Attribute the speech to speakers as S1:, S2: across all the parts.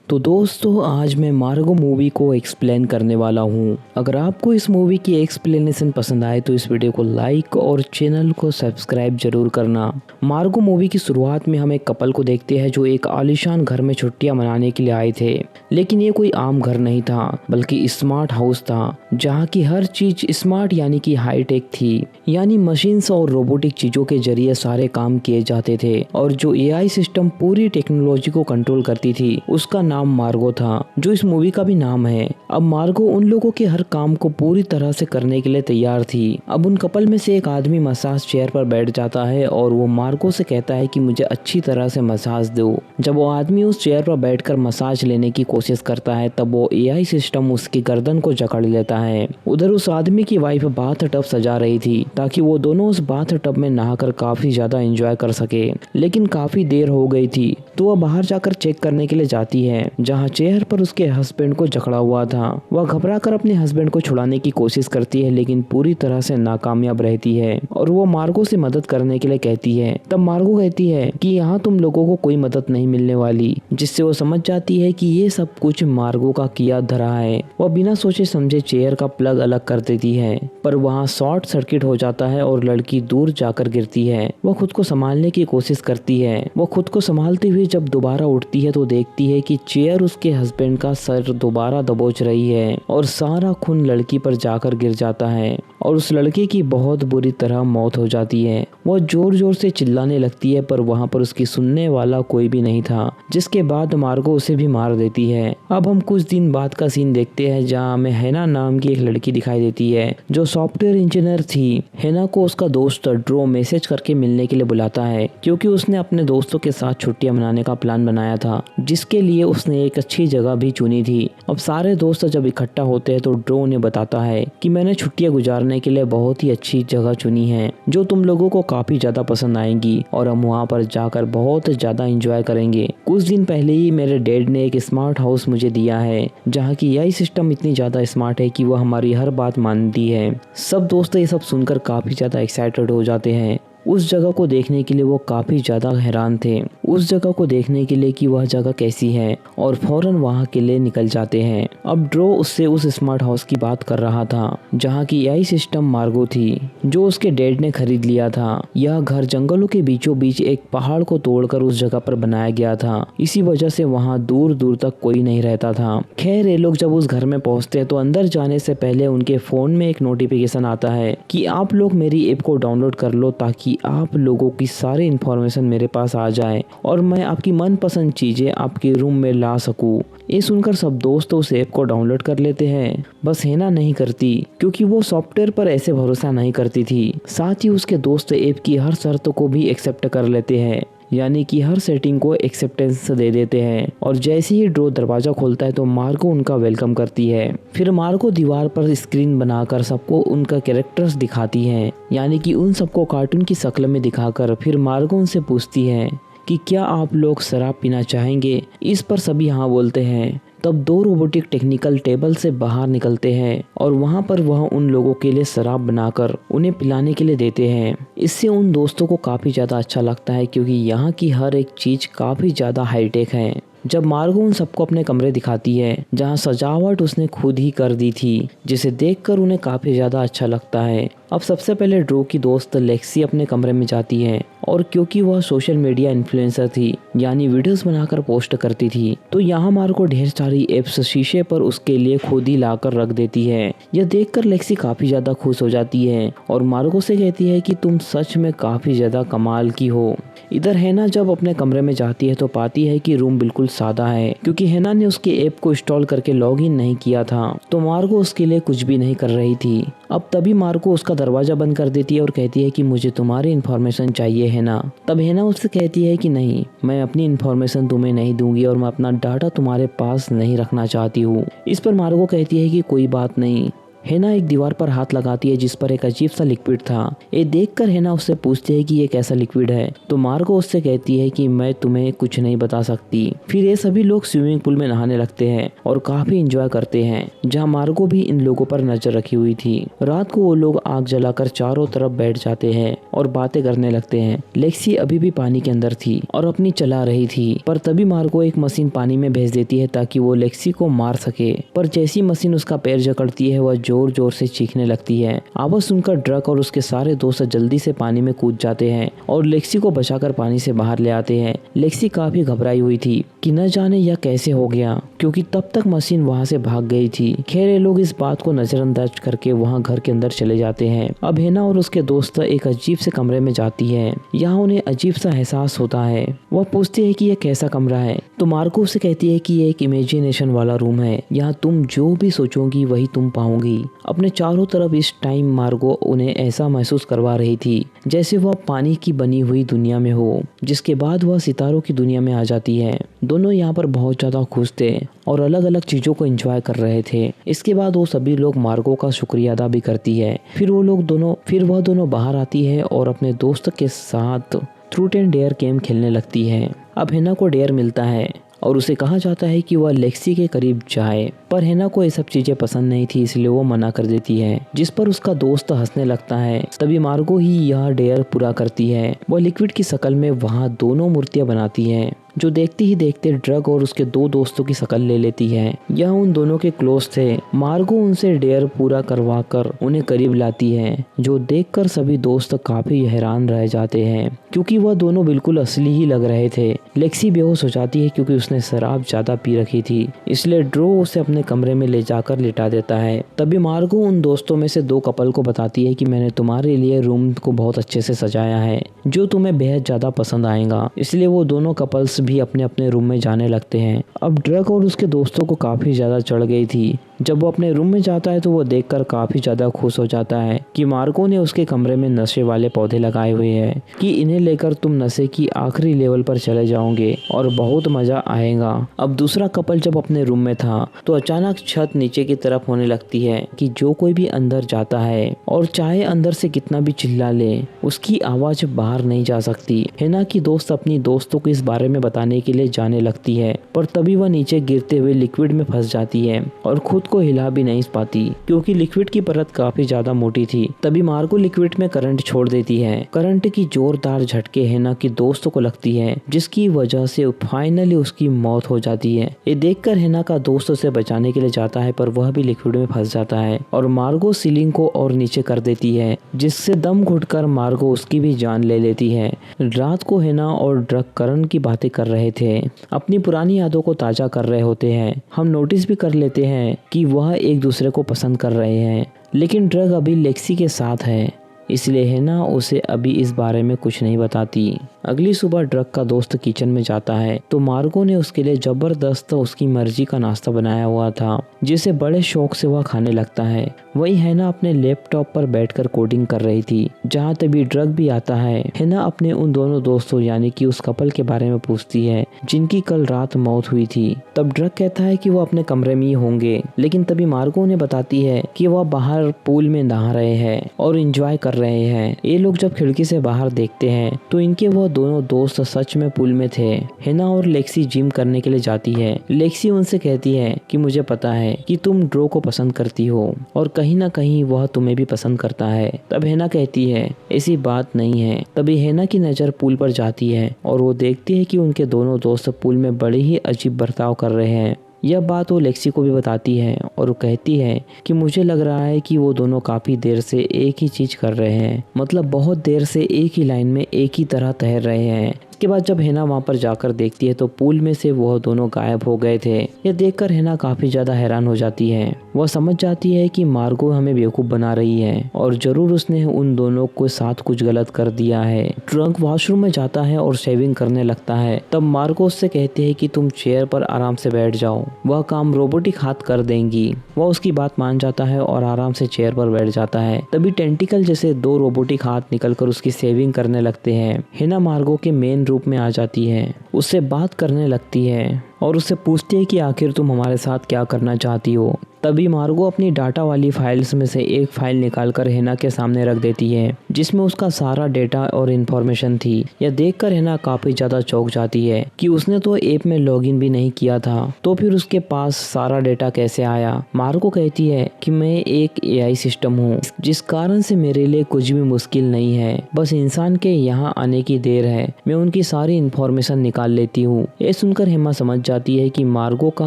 S1: तो दोस्तों आज मैं मार्गो मूवी को एक्सप्लेन करने वाला हूँ। अगर आपको इस मूवी की एक्सप्लेनेशन पसंद आए तो इस वीडियो को लाइक और चैनल को सब्सक्राइब जरूर करना। मार्गो मूवी की शुरुआत में हम एक कपल को देखते हैं जो एक आलीशान घर में छुट्टियां मनाने के लिए आए थे। लेकिन ये कोई आम घर नहीं था बल्कि स्मार्ट हाउस था, जहाँ की हर चीज स्मार्ट यानी कि हाईटेक थी। यानी मशीन्स और रोबोटिक चीजों के जरिए सारे काम किए जाते थे और जो एआई सिस्टम पूरी टेक्नोलॉजी को कंट्रोल करती थी उसका नाम मार्गो था, जो इस मूवी का भी नाम है। अब मार्गो उन लोगों के हर काम को पूरी तरह से करने के लिए तैयार थी। अब उन कपल में से एक आदमी मसाज चेयर पर बैठ जाता है और वो मार्गो से कहता है कि मुझे अच्छी तरह से मसाज दो। जब वो आदमी उस चेयर पर बैठकर मसाज लेने की कोशिश करता है तब वो एआई सिस्टम उसकी गर्दन को जकड़ लेता है। उधर उस आदमी की वाइफ बाथ टब सजा रही थी ताकि वो दोनों उस बाथ टब में नहाकर काफी ज्यादा एंजॉय कर सके। लेकिन काफी देर हो गई थी तो वह बाहर जाकर चेक करने के लिए जाती है जहाँ चेयर पर उसके हस्बैंड को जकड़ा हुआ था। वह घबरा कर अपने हस्बैंड को छुड़ाने की कोशिश करती है लेकिन पूरी तरह से नाकामयाब रहती है और वो मार्गो से मदद करने के लिए कहती है। तब मार्गो कहती है कि यहाँ तुम लोगों को कोई मदद नहीं मिलने वाली, जिससे वो समझ जाती है कि ये सब कुछ मार्गो का किया धरा है। वह बिना सोचे समझे चेयर का प्लग अलग कर देती है पर वहाँ शॉर्ट सर्किट हो जाता है और लड़की दूर जाकर गिरती है। वह खुद को संभालने की कोशिश करती है। वह खुद को संभालते हुए जब दोबारा उठती है तो देखती है कि चेयर उसके हस्बैंड का सर दोबारा दबोच रही है और सारा खून लड़की पर जाकर गिर जाता है और उस लड़के की बहुत बुरी तरह मौत हो जाती है। वह जोर जोर से चिल्लाने लगती है पर वहाँ पर उसकी सुनने वाला कोई भी नहीं था, जिसके बाद मार्गो उसे भी मार देती है। अब हम कुछ दिन बाद का सीन देखते हैं जहाँ हमें हैना नाम की एक लड़की दिखाई देती है जो सॉफ्टवेयर इंजीनियर थी। हैना को उसका दोस्त ड्रो मैसेज करके मिलने के लिए बुलाता है क्योंकि उसने अपने दोस्तों के साथ छुट्टियां मनाने का प्लान बनाया था, जिसके लिए उसने एक अच्छी जगह भी चुनी थी। अब सारे दोस्त जब इकट्ठा होते हैं तो ड्रो उन्हें बताता है कि मैंने छुट्टियां गुजारने के लिए बहुत ही अच्छी जगह चुनी है जो तुम लोगों को काफी ज्यादा पसंद आएंगी और हम वहाँ पर जाकर बहुत ज्यादा एंजॉय करेंगे। कुछ दिन पहले ही मेरे डैड ने एक स्मार्ट हाउस मुझे दिया है जहाँ की एआई सिस्टम इतनी ज्यादा स्मार्ट है कि वह हमारी हर बात मानती है। सब दोस्त ये सब सुनकर काफी ज्यादा एक्साइटेड हो जाते हैं। उस जगह को देखने के लिए वो काफी ज्यादा हैरान थे, उस जगह को देखने के लिए कि वह जगह कैसी है, और फौरन वहाँ के लिए निकल जाते हैं। अब ड्रो उससे उस स्मार्ट हाउस की बात कर रहा था जहाँ की एआई सिस्टम मार्गो थी जो उसके डैड ने खरीद लिया था। यह घर जंगलों के बीचों बीच एक पहाड़ को तोड़कर उस जगह पर बनाया गया था, इसी वजह से वहाँ दूर दूर तक कोई नहीं रहता था। खैर ये लोग जब उस घर में पहुँचते हैं तो अंदर जाने से पहले उनके फोन में एक नोटिफिकेशन आता है कि आप लोग मेरी ऐप को डाउनलोड कर लो ताकि आप लोगों की सारी इंफॉर्मेशन मेरे पास आ जाए और मैं आपकी मनपसंद चीजें आपके रूम में ला सकूं। ये सुनकर सब दोस्त उस ऐप को डाउनलोड कर लेते हैं, बस हैना नहीं करती क्योंकि वो सॉफ्टवेयर पर ऐसे भरोसा नहीं करती थी। साथ ही उसके दोस्त ऐप की हर शर्त को भी एक्सेप्ट कर लेते हैं, यानी कि हर सेटिंग को एक्सेप्टेंस दे देते हैं। और जैसे ही ड्रो दरवाजा खोलता है तो मार्गो उनका वेलकम करती है। फिर मार्गो दीवार पर स्क्रीन बनाकर सबको उनका कैरेक्टर्स दिखाती है, यानी कि उन सबको कार्टून की शक्ल में दिखाकर फिर मार्गो उनसे पूछती है कि क्या आप लोग शराब पीना चाहेंगे। इस पर सभी हाँ बोलते हैं। तब दो रोबोटिक टेक्निकल टेबल से बाहर निकलते हैं और वहाँ पर वह उन लोगों के लिए शराब बनाकर उन्हें पिलाने के लिए देते हैं। इससे उन दोस्तों को काफी ज्यादा अच्छा लगता है क्योंकि यहाँ की हर एक चीज काफी ज्यादा हाईटेक है। जब मार्गो उन सबको अपने कमरे दिखाती है जहाँ सजावट उसने खुद ही कर दी थी, जिसे देखकर उन्हें काफी ज्यादा अच्छा लगता है। अब सबसे पहले ड्रो की दोस्त लेक्सी अपने कमरे में जाती है और क्योंकि वह सोशल मीडिया इन्फ्लुएंसर थी यानी वीडियोस बनाकर पोस्ट करती थी, तो यहाँ मार्गो ढेर सारी एप्स शीशे पर उसके लिए खुद ही लाकर रख देती है। यह देखकर लेक्सी काफी ज्यादा खुश हो जाती है और मार्गो से कहती है कि तुम सच में काफी ज्यादा कमाल की हो। इधर हैना जब अपने कमरे में जाती है तो पाती है कि रूम बिल्कुल सादा है क्योंकि हैना ने उसके ऐप को इंस्टॉल करके लॉगिन नहीं किया था, तो मार्गो उसके लिए कुछ भी नहीं कर रही थी। अब तभी मार्गो उसका दरवाजा बंद कर देती है और कहती है कि मुझे तुम्हारी इन्फॉर्मेशन चाहिए हैना। तब हैना उससे कहती है कि नहीं, मैं अपनी इन्फॉर्मेशन तुम्हें नहीं दूंगी और मैं अपना डाटा तुम्हारे पास नहीं रखना चाहती हूँ। इस पर मार्गो कहती है कि कोई बात नहीं, हेना एक दीवार पर हाथ लगाती है जिस पर एक अजीब सा लिक्विड था। ये देखकर हेना उससे पूछती है कि ये कैसा लिक्विड है, तो मार्गो उससे कहती है कि मैं तुम्हें कुछ नहीं बता सकती। फिर ये सभी लोग स्विमिंग पूल में नहाने लगते हैं और काफी एंजॉय करते हैं, जहाँ मार्गो भी इन लोगों पर नजर रखी हुई थी। रात को वो लोग आग जलाकर चारों तरफ बैठ जाते हैं और बातें करने लगते हैं। लेक्सी अभी भी पानी के अंदर थी और अपनी चला रही थी, पर तभी मार्गो एक मशीन पानी में भेज देती है ताकि वो लेक्सी को मार सके। पर जैसी मशीन उसका पैर जकड़ती है वह जोर जोर से चीखने लगती है। आवाज सुनकर ड्रक और उसके सारे दोस्त जल्दी से पानी में कूद जाते हैं और लेक्सी को बचाकर पानी से बाहर ले आते हैं। लेक्सी काफी घबराई हुई थी कि न जाने यह कैसे हो गया, क्योंकि तब तक मशीन वहाँ से भाग गई थी। खैर ये लोग इस बात को नजरअंदाज करके वहाँ घर के अंदर चले जाते हैं। अब हेना और उसके दोस्त एक अजीब से कमरे में जाती है। यहाँ उन्हें अजीब सा एहसास होता है। वह पूछती है कि यह कैसा कमरा है, तो मार्को उसे कहती है कि यह एक इमेजिनेशन वाला रूम है, यहाँ तुम जो भी सोचोगी वही तुम पाओगी। अपने चारों तरफ इस टाइम मार्गो उन्हें ऐसा महसूस करवा रही थी जैसे वह पानी की बनी हुई दुनिया में हो, जिसके बाद वह सितारों की दुनिया में आ जाती है। दोनों यहाँ पर बहुत ज्यादा खुश थे और अलग अलग चीजों को एंजॉय कर रहे थे। इसके बाद वो सभी लोग मार्गो का शुक्रिया अदा भी करती है। फिर वह दोनों बाहर आती है और अपने दोस्त के साथ ट्रूथ एंड डेयर गेम खेलने लगती है। अब हेना को डेयर मिलता है और उसे कहा जाता है कि वह लेक्सी के करीब जाए, पर हेना को ये सब चीजें पसंद नहीं थी, इसलिए वो मना कर देती है, जिस पर उसका दोस्त हंसने लगता है। तभी मार्गो ही यह डेयर पूरा करती है। वह लिक्विड की शक्ल में वहाँ दोनों मूर्तियां बनाती है, जो देखते ही देखते ड्रग और उसके दो दोस्तों की शक्ल ले लेती है। यह उन दोनों के क्लोज थे। मार्गो उनसे डेयर पूरा करवा कर उन्हें करीब लाती है, जो देखकर सभी दोस्त काफी हैरान रह जाते हैं, क्योंकि वह दोनों बिल्कुल असली ही लग रहे थे। लेक्सी बेहोश हो जाती है क्योंकि उसने शराब ज्यादा पी रखी थी, इसलिए ड्रो उसे अपने कमरे में ले जाकर लिटा देता है। तभी मार्गो उन दोस्तों में से दो कपल को बताती है कि मैंने तुम्हारे लिए रूम को बहुत अच्छे से सजाया है, जो तुम्हें बेहद ज्यादा पसंद आएगा। इसलिए वो दोनों कपल्स भी अपने अपने रूम में जाने लगते हैं। अब ड्रग और उसके दोस्तों को काफी ज्यादा चढ़ गई थी। जब वो अपने रूम में जाता है तो वो देखकर काफी ज्यादा खुश हो जाता है कि मार्गो ने उसके कमरे में नशे वाले पौधे लगाए हुए हैं कि इन्हें लेकर तुम नशे की आखिरी लेवल पर चले जाओगे और बहुत मजा आएगा। अब दूसरा कपल जब अपने रूम में था तो अचानक छत नीचे की तरफ होने लगती है कि जो कोई भी अंदर जाता है और चाहे अंदर से कितना भी चिल्ला ले, उसकी आवाज बाहर नहीं जा सकती। हेना की दोस्त अपनी दोस्तों को इस बारे में बताने के लिए जाने लगती है, पर तभी वह नीचे गिरते हुए लिक्विड में फंस जाती है और खुद को हिला भी नहीं पाती, क्योंकि लिक्विड की परत काफी ज्यादा मोटी थी। तभी मार्गो लिक्विड में करंट छोड़ देती है। करंट की जोरदार झटके हेना की दोस्तों को लगती है, जिसकी वजह से फाइनली उसकी मौत हो जाती है। ये देखकर हेना का दोस्त उसे बचाने के लिए जाता है, पर वह भी लिक्विड में फंस जाता है और मार्गो सीलिंग को और नीचे कर देती है, जिससे दम घुटकर मार्गो उसकी भी जान ले लेती है। रात को हेना और ड्रग करण की बातें कर रहे थे, अपनी पुरानी यादों को ताजा कर रहे होते हैं। हम नोटिस भी कर लेते हैं कि वह एक दूसरे को पसंद कर रहे हैं, लेकिन ड्रग अभी लेक्सी के साथ है, इसलिए हेना उसे अभी इस बारे में कुछ नहीं बताती। अगली सुबह ड्रग का दोस्त किचन में जाता है तो मार्गो ने उसके लिए जबरदस्त उसकी मर्जी का नाश्ता बनाया हुआ था, जिसे बड़े शौक से वह खाने लगता है। वही हेना अपने लैपटॉप पर बैठकर कोडिंग कर रही थी, जहाँ तभी ड्रग भी आता है। हेना अपने उन दोनों दोस्तों यानी कि उस कपल के बारे में पूछती है जिनकी कल रात मौत हुई थी। तब ड्रग कहता है कि वो अपने कमरे में ही होंगे, लेकिन तभी मार्गो उन्हें बताती है कि वह बाहर पूल में नहा रहे हैं और एंजॉय कर रहे हैं। ये लोग जब खिड़की से बाहर देखते हैं तो इनके वह दोनों दोस्त सच में पूल में थे। हेना और लेक्सी जिम करने के लिए जाती है। लेक्सी उनसे कहती है कि मुझे पता है कि तुम ड्रो को पसंद करती हो और कहीं ना कहीं वह तुम्हें भी पसंद करता है। तब हेना कहती है ऐसी बात नहीं है। तभी हेना की नजर पूल पर जाती है और वो देखती है कि उनके दोनों दोस्त पूल में बड़े ही अजीब बर्ताव कर रहे हैं। यह बात वो लेक्सी को भी बताती है और वो कहती है कि मुझे लग रहा है कि वो दोनों काफी देर से एक ही चीज कर रहे हैं, मतलब बहुत देर से एक ही लाइन में एक ही तरह तैर रहे हैं। इसके बाद जब हेना वहाँ पर जाकर देखती है तो पूल में से वह दोनों गायब हो गए थे। यह देखकर हेना काफी ज्यादा हैरान हो जाती है। वह समझ जाती है कि मार्गो हमें बेवकूफ बना रही है और जरूर उसने उन दोनों के साथ कुछ गलत कर दिया है। ट्रंक वॉशरूम में जाता है और शेविंग करने लगता है। तब मार्गो उससे कहती है कि तुम चेयर पर आराम से बैठ जाओ, वह काम रोबोटिक हाथ कर देंगी। वह उसकी बात मान जाता है और आराम से चेयर पर बैठ जाता है। तभी टेंटिकल जैसे दो रोबोटिक हाथ निकलकर उसकी शेविंग करने लगते हैं। हेना मार्गो के मेन रूप में आ जाती है, उससे बात करने लगती है और उससे पूछती है कि आखिर तुम हमारे साथ क्या करना चाहती हो। तभी मार्गो अपनी डाटा वाली फाइल्स में से एक फाइल निकालकर हेना के सामने रख देती है, जिसमें उसका सारा डेटा और इन्फॉर्मेशन थी। यह देखकर हेना काफी ज्यादा चौंक जाती है कि उसने तो ऐप में लॉगिन भी नहीं किया था, तो फिर उसके पास सारा डेटा कैसे आया। मार्गो कहती है कि मैं एक AI सिस्टम हूँ, जिस कारण से मेरे लिए कुछ भी मुश्किल नहीं है, बस इंसान के यहाँ आने की देर है, मैं उनकी सारी इन्फॉर्मेशन निकाल लेती हूँ। ये सुनकर हेमा समझ जाती है कि मार्गो का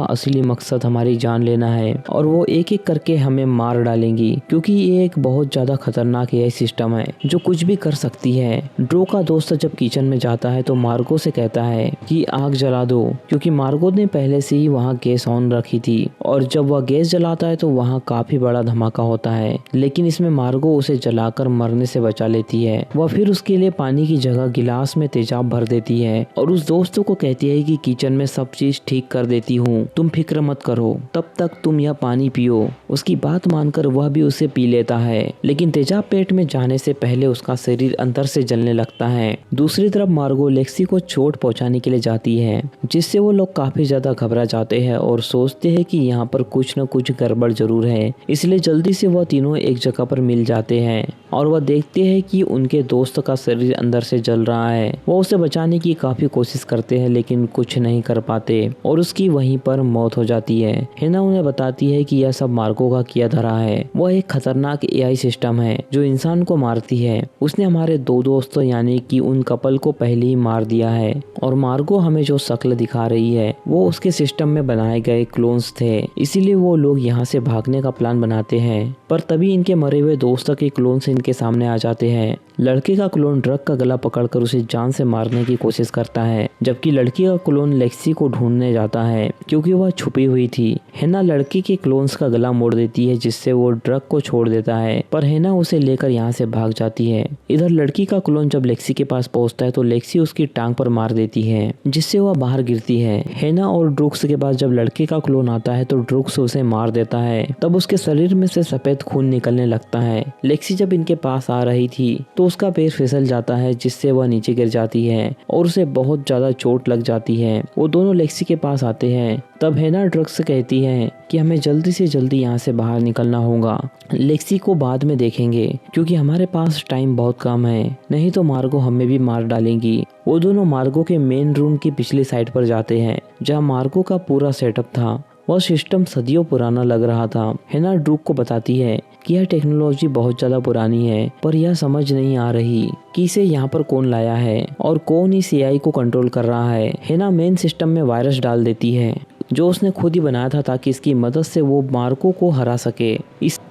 S1: असली मकसद हमारी जान लेना है और वो एक एक करके हमें मार डालेंगी, क्योंकि ये एक बहुत ज्यादा खतरनाक AI सिस्टम है जो कुछ भी कर सकती है। ड्रो का दोस्त जब किचन में जाता है तो मार्गो से कहता है कि आग जला दो, क्योंकि मार्गो ने पहले से ही वहाँ गैस ऑन रखी थी और जब वह गैस जलाता है तो वहाँ काफी बड़ा धमाका होता है, लेकिन इसमें मार्गो उसे जलाकर मरने से बचा लेती है। वह फिर उसके लिए पानी की जगह गिलास में तेजाब भर देती है और उस दोस्त को कहती है कि किचन में सब चीज ठीक कर देती हूँ, तुम फिक्र मत करो, तब तक तुम यह पानी पियो। उसकी बात मानकर वह भी उसे पी लेता है, लेकिन तेजाब पेट में जाने से पहले उसका शरीर अंदर से जलने लगता है। दूसरी तरफ मार्गो लेक्सी को चोट पहुंचाने के लिए जाती है, जिससे वो लोग काफी ज्यादा घबरा जाते हैं और सोचते हैं कि यहाँ पर कुछ न कुछ गड़बड़ जरूर है। इसलिए जल्दी से वह तीनों एक जगह पर मिल जाते हैं और वह देखते हैं कि उनके दोस्त का शरीर अंदर से जल रहा है। वो उसे बचाने की काफी कोशिश करते हैं, लेकिन कुछ नहीं कर पाते और उसकी वहीं पर मौत हो जाती है। हेना उन्हें बताती है कि यह सब मार्गो का किया धरा है। वह एक खतरनाक AI सिस्टम है जो इंसान को मारती है। उसने हमारे दो दोस्तों यानी कि उन कपल को पहले ही मार दिया है और मार्गो हमें जो शक्ल दिखा रही है वो उसके सिस्टम में बनाए गए क्लोन्स थे, इसीलिए वो लोग यहाँ से भागने का प्लान बनाते हैं। पर तभी इनके मरे हुए दोस्तों के क्लोन्स इनके सामने आ जाते हैं। लड़के का क्लोन ड्रग का गला पकड़कर उसे जान से मारने की कोशिश करता है, जबकि लड़की का क्लोन लेक्सी को ढूंढने जाता है क्योंकि वह छुपी हुई थी। हेना लड़की के क्लोन्स का गला मोड़ देती है, जिससे वो ड्रग को छोड़ देता है, पर हेना उसे लेकर यहाँ से भाग जाती है। इधर लड़की का क्लोन जब लेक्सी के पास पहुँचता है तो लेक्सी उसकी टांग पर मार देती है, जिससे वह बाहर गिरती है। हेना और ड्रूक्स के बाद जब लड़के का क्लोन आता है तो ड्रूक्स उसे मार देता है। तब उसके शरीर में से सफेद खून निकलने लगता है। लेक्सी जब इनके पास आ रही थी तो उसका पैर फिसल जाता है, जिससे वह नीचे गिर जाती है और उसे बहुत ज्यादा चोट लग जाती है। वो दोनों लेक्सी के पास आते हैं। तब हेना ड्रग्स से कहती है कि हमें जल्दी से जल्दी यहाँ से बाहर निकलना होगा, लेक्सी को बाद में देखेंगे क्योंकि हमारे पास टाइम बहुत कम है, नहीं तो मार्गो हमें भी मार डालेंगी। वो दोनों मार्गो के मेन रूम की पिछली साइड पर जाते हैं जहाँ मार्गो का पूरा सेटअप था। वह सिस्टम सदियों पुराना लग रहा था। हेना ड्रूक को बताती है कि यह टेक्नोलॉजी बहुत ज्यादा पुरानी है, पर यह समझ नहीं आ रही कि इसे यहाँ पर कौन लाया है और कौन इस AI को कंट्रोल कर रहा है। हेना मेन सिस्टम में वायरस डाल देती है जो उसने खुद ही बनाया था ताकि इसकी मदद से वो मार्गो को हरा सके।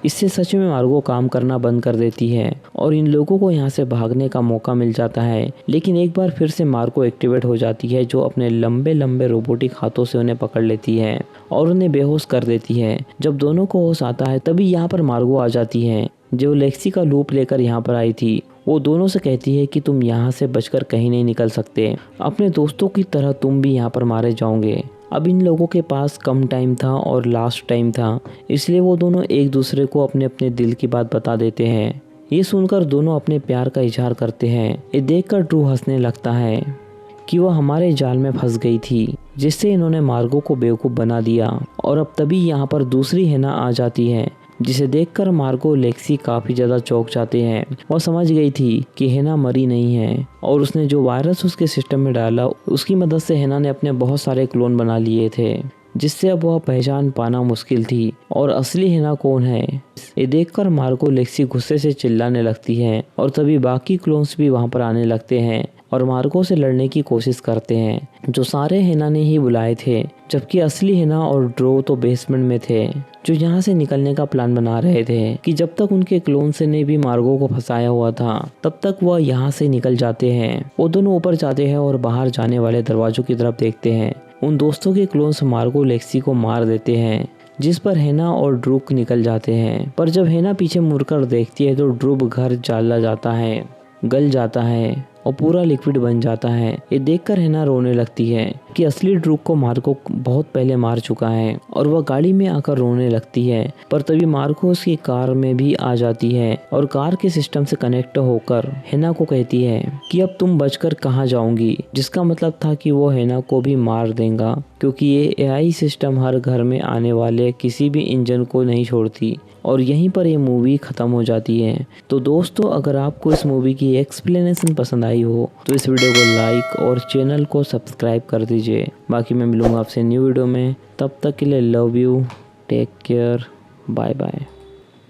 S1: इससे सच में मार्गो काम करना बंद कर देती है और इन लोगों को यहाँ से भागने का मौका मिल जाता है। लेकिन एक बार फिर से मार्गो एक्टिवेट हो जाती है, जो अपने लंबे लंबे रोबोटिक हाथों से उन्हें पकड़ लेती है और उन्हें बेहोश कर देती है। जब दोनों को होश आता है तभी यहाँ पर मार्गो आ जाती है, जो लेक्सी का लूप लेकर यहाँ पर आई थी। वो दोनों से कहती है कि तुम यहाँ से बचकर कहीं नहीं निकल सकते, अपने दोस्तों की तरह तुम भी यहाँ पर मारे जाओगे। अब इन लोगों के पास कम टाइम था और लास्ट टाइम था, इसलिए वो दोनों एक दूसरे को अपने अपने दिल की बात बता देते हैं। ये सुनकर दोनों अपने प्यार का इजहार करते हैं। ये देखकर ड्रू हंसने लगता है कि वह हमारे जाल में फंस गई थी, जिससे इन्होंने मार्गो को बेवकूफ़ बना दिया। और अब तभी यहाँ पर दूसरी हेना आ जाती है, जिसे देखकर मार्गो लेक्सी काफी ज्यादा चौंक जाते हैं। वह समझ गई थी कि हेना मरी नहीं है और उसने जो वायरस उसके सिस्टम में डाला उसकी मदद से हेना ने अपने बहुत सारे क्लोन बना लिए थे, जिससे अब वह पहचान पाना मुश्किल थी और असली हेना कौन है। ये देखकर मार्गो लेक्सी गुस्से से चिल्लाने लगती है और तभी बाकी क्लोन्स भी वहां पर आने लगते हैं और मार्गो से लड़ने की कोशिश करते हैं, जो सारे हेना ने ही बुलाए थे, जबकि असली हेना और ड्रो तो बेसमेंट में थे, जो यहाँ से निकलने का प्लान बना रहे थे कि जब तक उनके क्लोन्स ने भी मार्गो को फंसाया हुआ था तब तक वह यहाँ से निकल जाते हैं। वो दोनों ऊपर जाते हैं और बाहर जाने वाले दरवाजों की तरफ देखते हैं। उन दोस्तों के क्लोन्स मार्गो लेक्सी को मार देते हैं, जिस पर हेना और ड्रूक निकल जाते हैं। पर जब हेना पीछे मुड़कर देखती है तो ड्रूक घर चला जाता है, गल जाता है और पूरा लिक्विड बन जाता है। ये देखकर हेना रोने लगती है जबकि असली ड्रूक को मार्को बहुत पहले मार चुका है और वह गाड़ी में आकर रोने लगती है। पर तभी मार्को उसकी कार में भी आ जाती है और कार के सिस्टम से कनेक्ट होकर हेना को कहती है कि अब तुम बचकर कहाँ जाओगी, जिसका मतलब था कि वो हेना को भी मार देगा, क्योंकि ये एआई सिस्टम हर घर में आने वाले किसी भी इंजन को नहीं छोड़ती। और यहीं पर ये मूवी ख़त्म हो जाती है। तो दोस्तों, अगर आपको इस मूवी की एक्सप्लेनेशन पसंद आई हो तो इस वीडियो को लाइक और चैनल को सब्सक्राइब कर दीजिए। बाकी मैं मिलूँगा आपसे न्यू वीडियो में, तब तक के लिए love you, take care, bye bye.